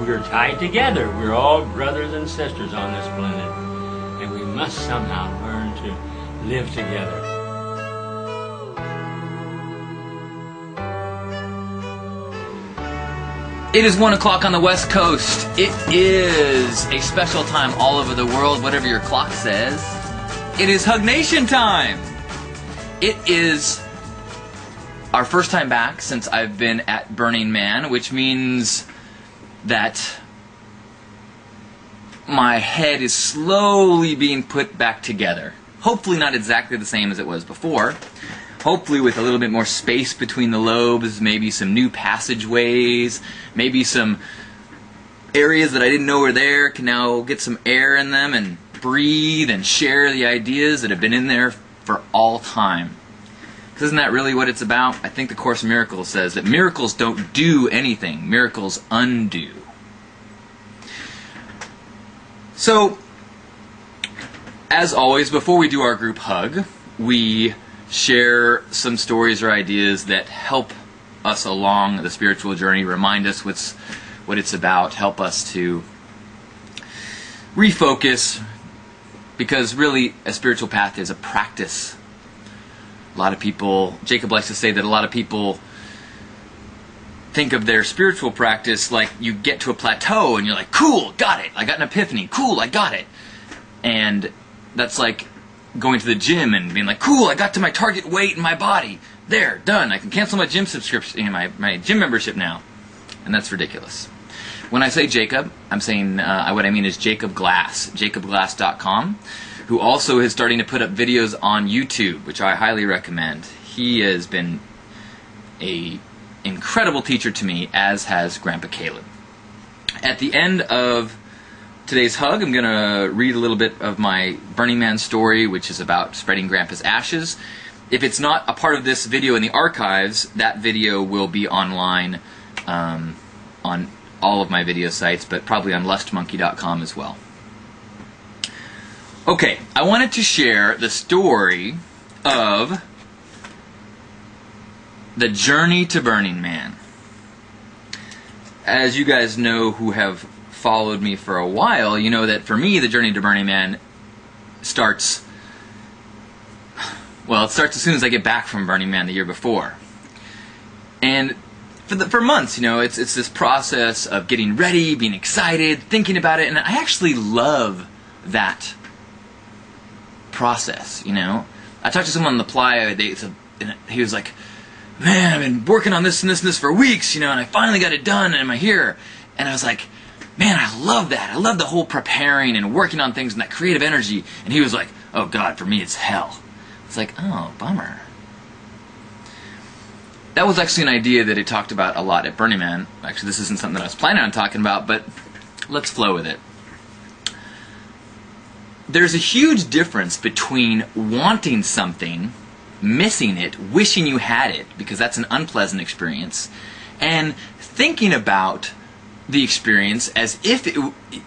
we're tied together. We're all brothers and sisters on this planet. And we must somehow learn to live together. It is 1 o'clock on the West Coast. It is a special time all over the world, whatever your clock says. It is HugNation time. It is our first time back since I've been at Burning Man, which means that my head is slowly being put back together. Hopefully not exactly the same as it was before. Hopefully with a little bit more space between the lobes, maybe some new passageways, maybe some areas that I didn't know were there can now get some air in them and breathe and share the ideas that have been in there for all time. Because isn't that really what it's about? I think the Course in Miracles says that miracles don't do anything, miracles undo. So, as always, before we do our group hug, we share some stories or ideas that help us along the spiritual journey, remind us what it's about, help us to refocus, because really a spiritual path is a practice. A lot of people, Jacob likes to say that a lot of people think of their spiritual practice like you get to a plateau and you're like, cool, got it, I got an epiphany, cool, I got it. And that's like going to the gym and being like, cool, I got to my target weight in my body. There, done. I can cancel my gym subscription, my gym membership now. And that's ridiculous. When I say Jacob, I'm saying, what I mean is Jacob Glass, jacobglass.com, who also is starting to put up videos on YouTube, which I highly recommend. He has been an incredible teacher to me, as has Grandpa Caleb. At the end of today's hug, I'm going to read a little bit of my Burning Man story, which is about spreading Grandpa's ashes. If it's not a part of this video in the archives, that video will be online on all of my video sites, but probably on lustmonkey.com as well. Okay, I wanted to share the story of the journey to Burning Man. As you guys know who have followed me for a while, you know that for me the journey to Burning Man starts, well, it starts as soon as I get back from Burning Man the year before. And for months, you know, it's this process of getting ready, being excited, thinking about it, and I actually love that process, you know. I talked to someone on the playa, and he was like, man, I've been working on this and this and this for weeks, you know, and I finally got it done, and I'm here. And I was like, man, I love that. I love the whole preparing and working on things and that creative energy. And he was like, oh God, for me it's hell. It's like, oh, bummer. That was actually an idea that he talked about a lot at Burning Man. Actually, this isn't something that I was planning on talking about, but let's flow with it. There's a huge difference between wanting something, missing it, wishing you had it, because that's an unpleasant experience, and thinking about the experience as if it,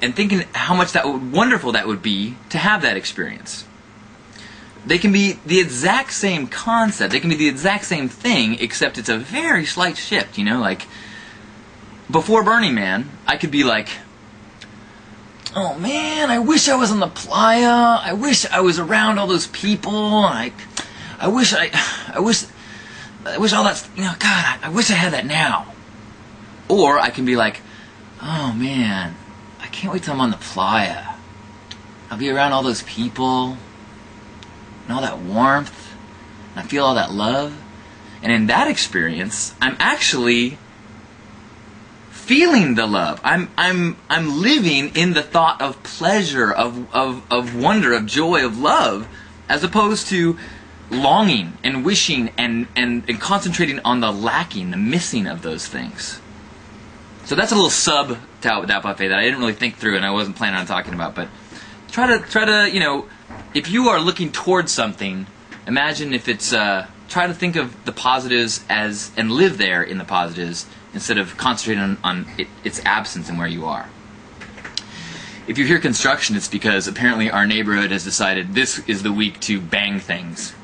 and thinking how much wonderful that would be to have that experience. They can be the exact same concept, they can be the exact same thing, except it's a very slight shift, you know, like before Burning Man, I could be like, oh man, I wish I was on the playa, I wish I was around all those people, I wish all that, you know, God, I wish I had that now. Or I can be like, oh man, I can't wait till I'm on the playa. I'll be around all those people and all that warmth, and I feel all that love. And in that experience, I'm actually feeling the love. I'm living in the thought of pleasure, of wonder, of joy, of love, as opposed to longing and wishing and concentrating on the lacking, the missing of those things. So that's a little sub to that buffet that I didn't really think through and I wasn't planning on talking about. But try to you know, if you are looking towards something, imagine if it's try to think of the positives and live there in the positives instead of concentrating on its absence and where you are. If you hear construction, it's because apparently our neighborhood has decided this is the week to bang things.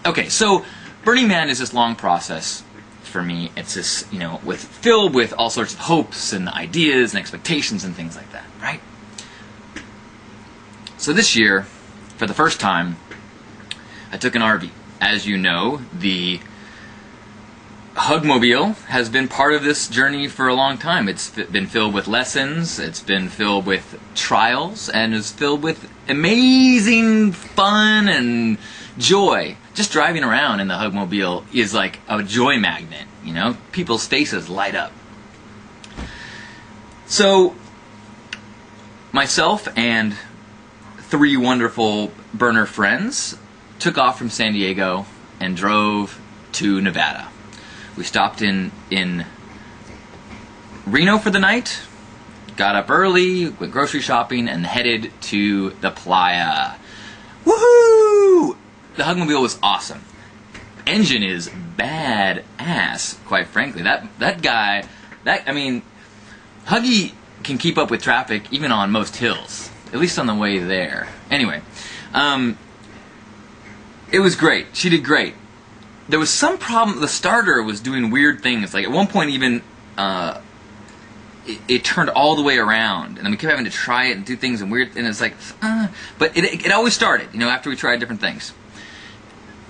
Okay, so Burning Man is this long process for me. It's just, filled with all sorts of hopes and ideas and expectations and things like that, right? So this year, for the first time, I took an RV. As you know, the HugMobile has been part of this journey for a long time. It's been filled with lessons, it's been filled with trials, and it's filled with amazing fun and joy. Just driving around in the HugMobile is like a joy magnet, People's faces light up. So, myself and 3 wonderful burner friends took off from San Diego and drove to Nevada. We stopped in Reno for the night, got up early, went grocery shopping, and headed to the playa. Woohoo! The HugMobile was awesome. Engine is badass, quite frankly. That guy, Huggy can keep up with traffic even on most hills, at least on the way there. Anyway, it was great. She did great. There was some problem. The starter was doing weird things. Like at one point, even it turned all the way around, and then we kept having to try it and do things and weird. And it's like, but it always started. After we tried different things.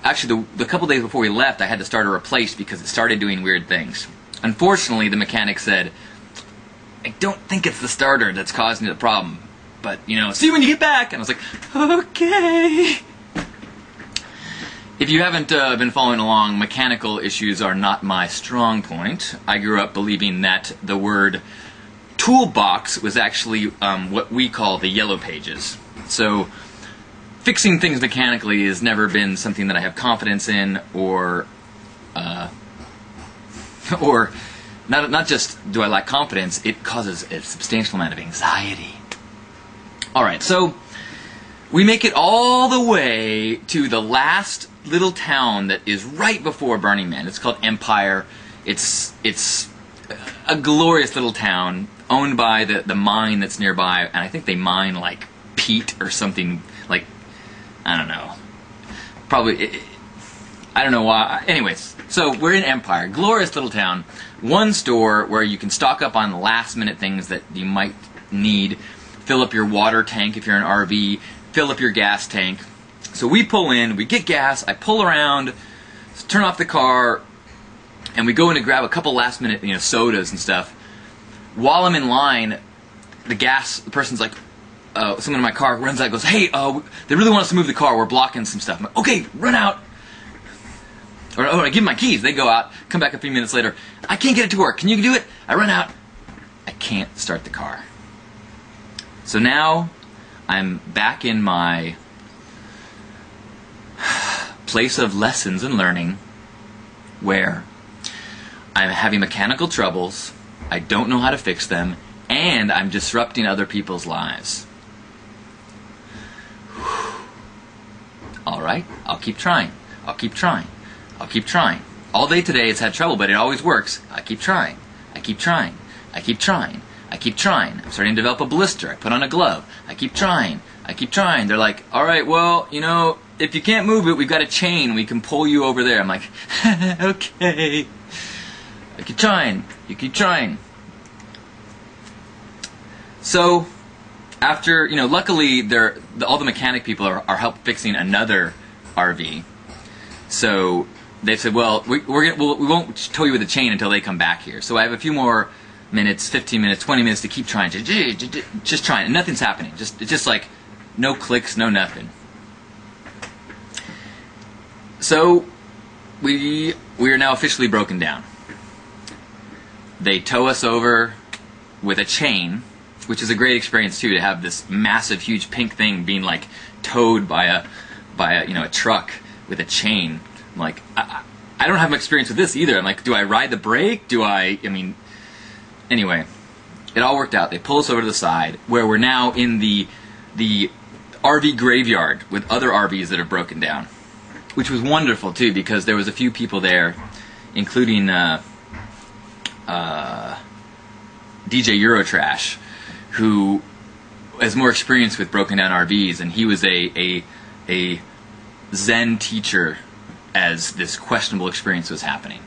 Actually, the couple days before we left, I had the starter replaced because it started doing weird things. Unfortunately, the mechanic said, "I don't think it's the starter that's causing the problem, but see you when you get back." And I was like, "Okay." If you haven't been following along, mechanical issues are not my strong point. I grew up believing that the word toolbox was actually what we call the yellow pages. So fixing things mechanically has never been something that I have confidence in, or not just do I lack confidence, it causes a substantial amount of anxiety. Alright, so we make it all the way to the last little town that is right before Burning Man. It's called Empire. It's a glorious little town owned by the mine that's nearby, and I think they mine like peat or something, like, I don't know. Probably, I don't know why. Anyways, so we're in Empire. Glorious little town. One store where you can stock up on last minute things that you might need. Fill up your water tank if you're an RV. Fill up your gas tank. So we pull in, we get gas, I pull around, turn off the car, and we go in to grab a couple last minute, sodas and stuff. While I'm in line, the person's like, someone in my car runs out and goes, "Hey, they really want us to move the car, we're blocking some stuff." I'm like, "Okay, run out." Or I give them my keys, they go out, come back a few minutes later, "I can't get it to work, can you do it?" I run out, I can't start the car. So now, I'm back in my place of lessons and learning, where I'm having mechanical troubles, I don't know how to fix them, and I'm disrupting other people's lives. Alright, I'll keep trying. I'll keep trying. I'll keep trying. All day today it's had trouble, but it always works. I keep trying. I keep trying. I keep trying. I keep trying. I'm starting to develop a blister. I put on a glove. I keep trying. I keep trying. They're like, "Alright, well, if you can't move it, we've got a chain. We can pull you over there." I'm like, "Okay." I keep trying. You keep trying. So, after, luckily, all the mechanic people are help fixing another RV. So, they said, "Well, we won't tow you with a chain until they come back here." So I have a few more minutes, 15 minutes, 20 minutes to keep trying. Just trying. And nothing's happening. It's just like, no clicks, no nothing. So, we are now officially broken down. They tow us over with a chain, which is a great experience too, to have this massive, huge pink thing being like towed by a truck with a chain. I'm like, I don't have much experience with this either. I'm like, do I ride the brake? Anyway, it all worked out. They pull us over to the side, where we're now in the RV graveyard with other RVs that are broken down, which was wonderful too, because there was a few people there, including DJ Eurotrash, who has more experience with broken down RVs, and he was a Zen teacher as this questionable experience was happening.